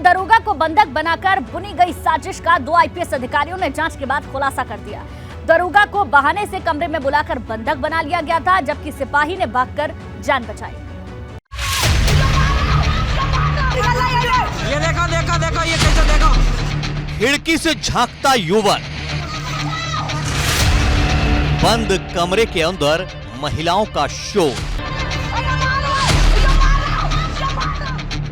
दरोगा को बंधक बनाकर बुनी गई साजिश का 2 आईपीएस अधिकारियों ने जांच के बाद खुलासा कर दिया। दरोगा को बहाने से कमरे में बुलाकर बंधक बना लिया गया था, जबकि सिपाही ने भागकर जान बचाई। ये देखो देखो देखो, ये कैसे देखो। खिड़की से झांकता युवक, बंद कमरे के अंदर महिलाओं का शोर,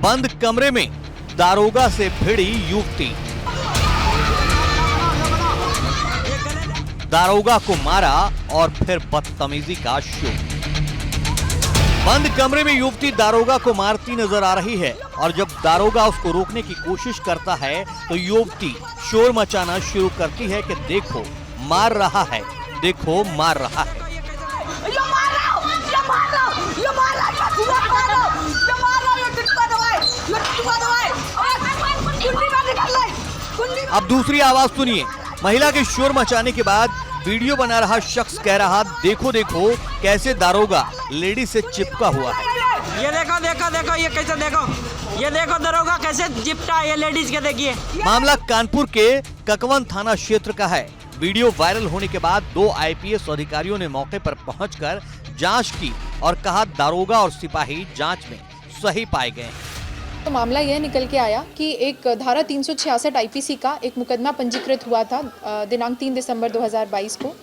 बंद कमरे में दारोगा से भिड़ी युवती, दारोगा को मारा और फिर बदतमीजी का शो। बंद कमरे में युवती दारोगा को मारती नजर आ रही है और जब दारोगा उसको रोकने की कोशिश करता है तो युवती शोर मचाना शुरू करती है कि देखो मार रहा है, देखो मार रहा है। अब दूसरी आवाज सुनिए। महिला के शोर मचाने के बाद वीडियो बना रहा शख्स कह रहा, देखो देखो कैसे दारोगा लेडी से चिपका हुआ है। ये देखो देखो देखो, ये कैसे देखो, ये देखो दरोगा कैसे चिपका है, ये लेडीज के देखिए। मामला कानपुर के ककवन थाना क्षेत्र का है। वीडियो वायरल होने के बाद 2 आईपीएस अधिकारियों ने मौके पर पहुंचकर जांच की और कहा दारोगा और सिपाही जांच में सही पाए गए। तो मामला यह निकल के आया कि एक धारा 366 आईपीसी का एक मुकदमा पंजीकृत हुआ था दिनांक 3 दिसंबर 2022 को,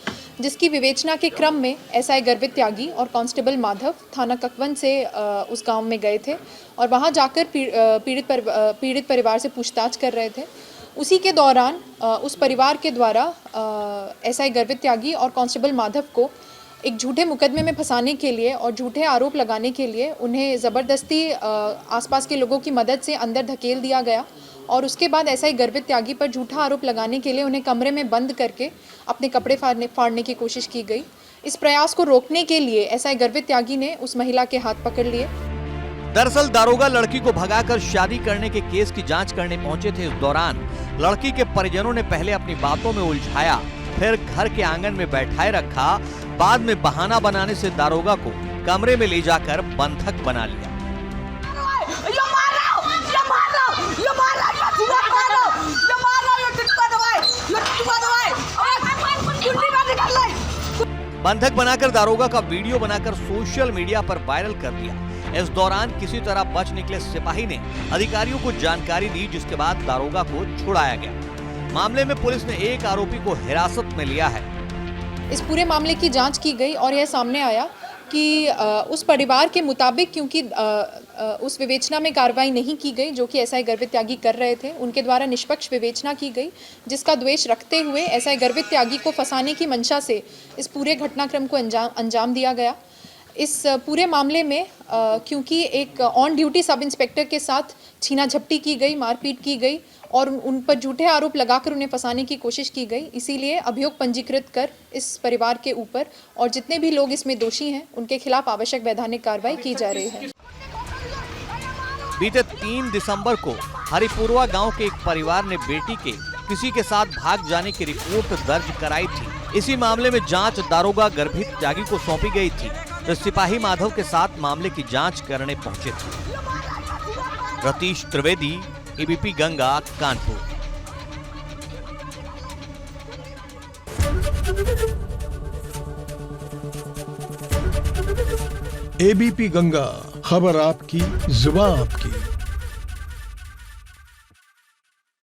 जिसकी विवेचना के क्रम में एसआई गर्भित त्यागी और कांस्टेबल माधव थाना ककवन से उस गांव में गए थे और वहां जाकर पीड़ित परिवार से पूछताछ कर रहे थे। उसी के दौरान उस परिवार के द्वारा एसआई गर्भित त्यागी और कांस्टेबल माधव को एक झूठे मुकदमे में फंसाने के लिए और झूठे आरोप लगाने के लिए उन्हें ज़बरदस्ती आसपास के लोगों की मदद से अंदर धकेल दिया गया और उसके बाद एसआई गर्भित त्यागी पर झूठा आरोप लगाने के लिए उन्हें कमरे में बंद करके अपने कपड़े फाड़ने की कोशिश की गई। इस प्रयास को रोकने के लिए एसआई गर्भित त्यागी ने उस महिला के हाथ पकड़ लिए। दरअसल दारोगा लड़की को भगाकर शादी करने के केस की जांच करने पहुंचे थे। इस दौरान लड़की के परिजनों ने पहले अपनी बातों में उलझाया, फिर घर के आंगन में बैठाए रखा, बाद में बहाना बनाने से दारोगा को कमरे में ले जाकर बंधक बना लिया। बंधक बनाकर दारोगा का वीडियो बनाकर सोशल मीडिया पर वायरल कर दिया। इस दौरान किसी तरह बच निकले सिपाही ने अधिकारियों को जानकारी दी, जिसके बाद दारोगा को छुड़ाया गया। मामले में पुलिस ने एक आरोपी को हिरासत में लिया है। इस पूरे मामले की जांच की गई और यह सामने आया कि उस परिवार के मुताबिक, क्योंकि उस विवेचना में कार्रवाई नहीं की गई जो कि एसआई गर्भित त्यागी कर रहे थे, उनके द्वारा निष्पक्ष विवेचना की गई, जिसका द्वेष रखते हुए एसआई गर्भित त्यागी को फंसाने की मंशा से इस पूरे घटनाक्रम को अंजाम दिया गया। इस पूरे मामले में क्योंकि एक ऑन ड्यूटी सब इंस्पेक्टर के साथ छीना झपटी की गई, मारपीट की गई और उन पर झूठे आरोप लगाकर उन्हें फंसाने की कोशिश की गई, इसीलिए अभियोग पंजीकृत कर इस परिवार के ऊपर और जितने भी लोग इसमें दोषी हैं उनके खिलाफ आवश्यक वैधानिक कार्रवाई की जा रही है। बीते 3 दिसंबर को हरिपुरवा गांव के एक परिवार ने बेटी के किसी के साथ भाग जाने की रिपोर्ट दर्ज कराई थी। इसी मामले में जांच दारोगा गर्भित त्यागी को सौंपी गई थी, तो सिपाही माधव के साथ मामले की जांच करने पहुंचे थे। रतीश त्रिवेदी, एबीपी गंगा, कानपुर। एबीपी गंगा, खबर आपकी, जुबान आपकी।